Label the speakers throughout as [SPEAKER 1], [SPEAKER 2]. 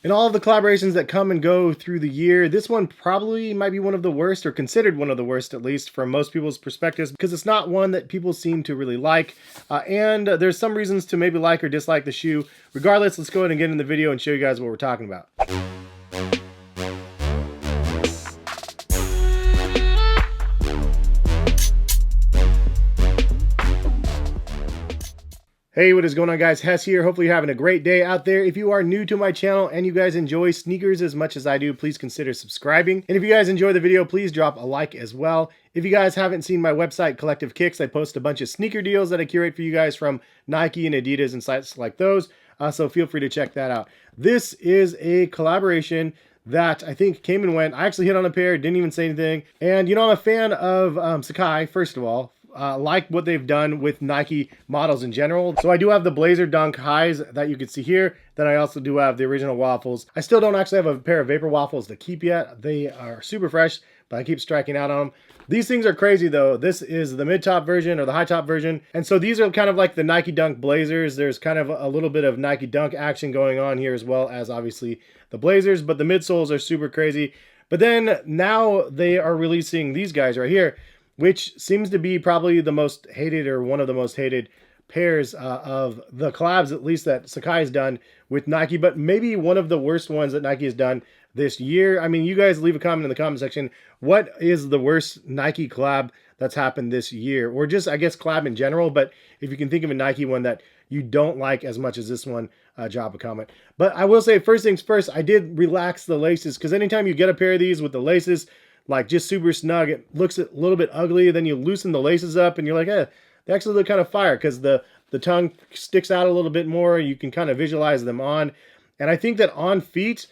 [SPEAKER 1] In all of the collaborations that come and go through the year, this one probably might be one of the worst, or considered one of the worst at least from most people's perspectives, because it's not one that people seem to really like. And there's some reasons to maybe like or dislike the shoe. Regardless, let's go ahead and get in the video and show you guys what we're talking about. Hey, what is going on, guys? Hess here. Hopefully you're having a great day out there. If you are new to my channel and you guys enjoy sneakers as much as I do, please consider subscribing. And if you guys enjoy the video, please drop a like as well. If you guys haven't seen my website, Collective Kicks, I post a bunch of sneaker deals that I curate for you guys from Nike and Adidas and sites like those. So feel free to check that out. This is a collaboration that I think came and went. I actually hit on a pair, didn't even say anything. And you know, I'm a fan of Sacai, first of all. Like what they've done with Nike models in general. So I do have the Blazer Dunk highs that you can see here. Then I also do have the original waffles. I still don't actually have a pair of Vapor waffles to keep yet. They are super fresh, but I keep striking out on them. These things are crazy though. This is the mid-top version or the high-top version. And so these are kind of like the Nike Dunk Blazers. There's kind of a little bit of Nike Dunk action going on here, as well as obviously the Blazers, but the midsoles are super crazy. But then now they are releasing these guys right here, which seems to be probably the most hated, or one of the most hated pairs of the collabs, at least that Sacai has done with Nike, but maybe one of the worst ones that Nike has done this year. I mean, you guys leave a comment in the comment section. What is the worst Nike collab that's happened this year? Or just, I guess, collab in general, but if you can think of a Nike one that you don't like as much as this one, drop a comment. But I will say, first things first, I did relax the laces, because anytime you get a pair of these with the laces like just super snug, it looks a little bit ugly. Then you loosen the laces up and you're like, they actually look kind of fire, because the tongue sticks out a little bit more. You can kind of visualize them on. And I think that on feet,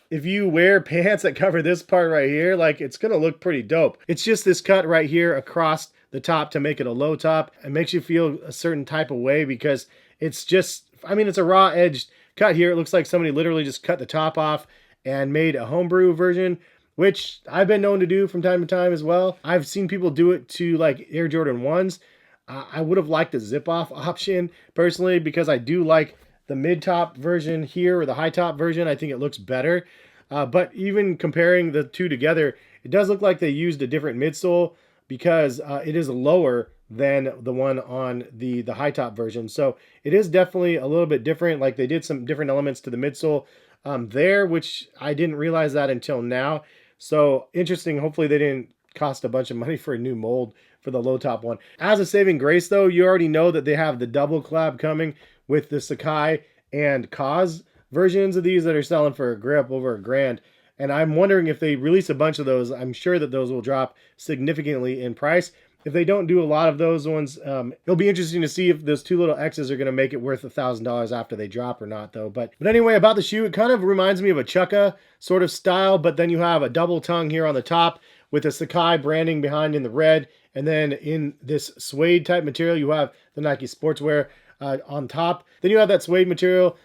[SPEAKER 1] if you wear pants that cover this part right here, like, it's going to look pretty dope. It's just this cut right here across the top to make it a low top. It makes you feel a certain type of way, because it's just, I mean, it's a raw edged cut here. It looks like somebody literally just cut the top off and made a homebrew version, which I've been known to do from time to time as well. I've seen people do it to like Air Jordan 1s. I would have liked the zip-off option personally, because I do like the mid-top version here, or the high-top version. I think it looks better. But even comparing the two together, it does look like they used a different midsole, because it is lower than the one on the high-top version. So it is definitely a little bit different. Like, they did some different elements to the midsole there, which I didn't realize that until now. So interesting. Hopefully they didn't cost a bunch of money for a new mold for the low top one. As a saving grace though, you already know that they have the double collab coming with the Sacai and Cause versions of these that are selling for a grip over $1,000. And I'm wondering if they release a bunch of those, I'm sure that those will drop significantly in price. If they don't do a lot of those ones, it'll be interesting to see if those two little X's are going to make it worth $1,000 after they drop or not, though. But anyway, about the shoe, it kind of reminds me of a Chukka sort of style, but then you have a double tongue here on the top with the Sacai branding behind in the red. And then in this suede type material, you have the Nike Sportswear on top. Then you have that suede material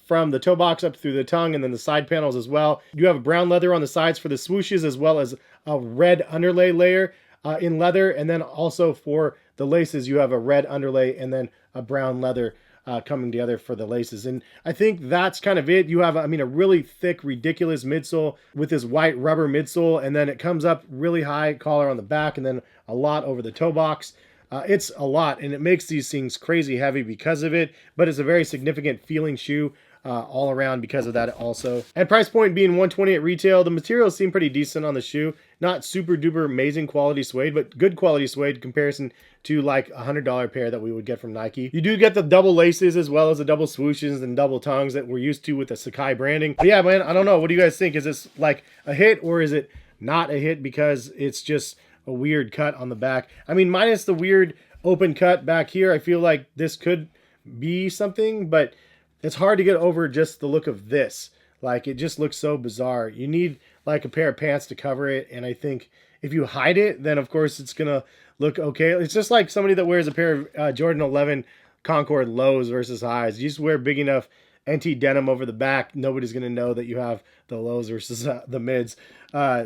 [SPEAKER 1] from the toe box up through the tongue, and then the side panels as well. You have a brown leather on the sides for the swooshes, as well as a red underlay layer in leather. And then also for the laces, you have a red underlay and then a brown leather coming together for the laces. And I think that's kind of it. You have, I mean, a really thick, ridiculous midsole with this white rubber midsole, and then it comes up really high collar on the back, and then a lot over the toe box. It's a lot, and it makes these things crazy heavy because of it, but it's a very significant feeling shoe all around because of that also. At price point being $120 at retail, the materials seem pretty decent on the shoe. Not super duper amazing quality suede, but good quality suede in comparison to like a $100 pair that we would get from Nike. You do get the double laces as well as the double swooshes and double tongues that we're used to with the Sacai branding. But yeah, man, I don't know. What do you guys think? Is this like a hit, or is it not a hit because it's just a weird cut on the back? I mean, minus the weird open cut back here, I feel like this could be something, but it's hard to get over just the look of this. Like, it just looks so bizarre. You need like a pair of pants to cover it, and I think if you hide it, then of course it's gonna look okay. It's just like somebody that wears a pair of Jordan 11 Concord lows versus highs. You just wear big enough NT denim over the back, nobody's gonna know that you have the lows versus the mids.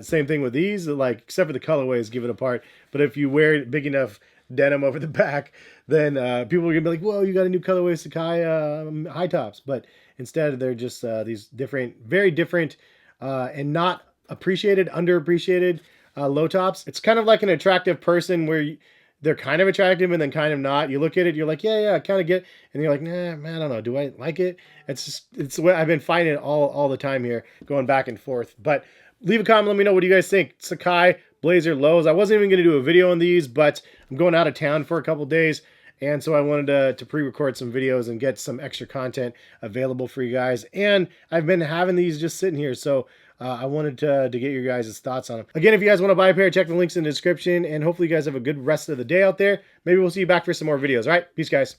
[SPEAKER 1] Same thing with these, like, except for the colorways give it apart. But if you wear big enough denim over the back, then people are gonna be like, whoa, you got a new colorway Sacai high tops. But Instead, they're just these different, very different, and not appreciated, underappreciated low tops. It's kind of like an attractive person where they're kind of attractive and then kind of not. You look at it, you're like, yeah, I kind of get, and you're like, nah, man, I don't know, do I like it? It's what I've been finding all the time here, going back and forth. But leave a comment, let me know what you guys think. Sacai Blazer lows. I wasn't even going to do a video on these, but I'm going out of town for a couple days, and so I wanted to pre-record some videos and get some extra content available for you guys. And I've been having these just sitting here, so I wanted to get your guys' thoughts on them. Again, if you guys want to buy a pair, check the links in the description, and hopefully you guys have a good rest of the day out there. Maybe we'll see you back for some more videos. All right, peace, guys.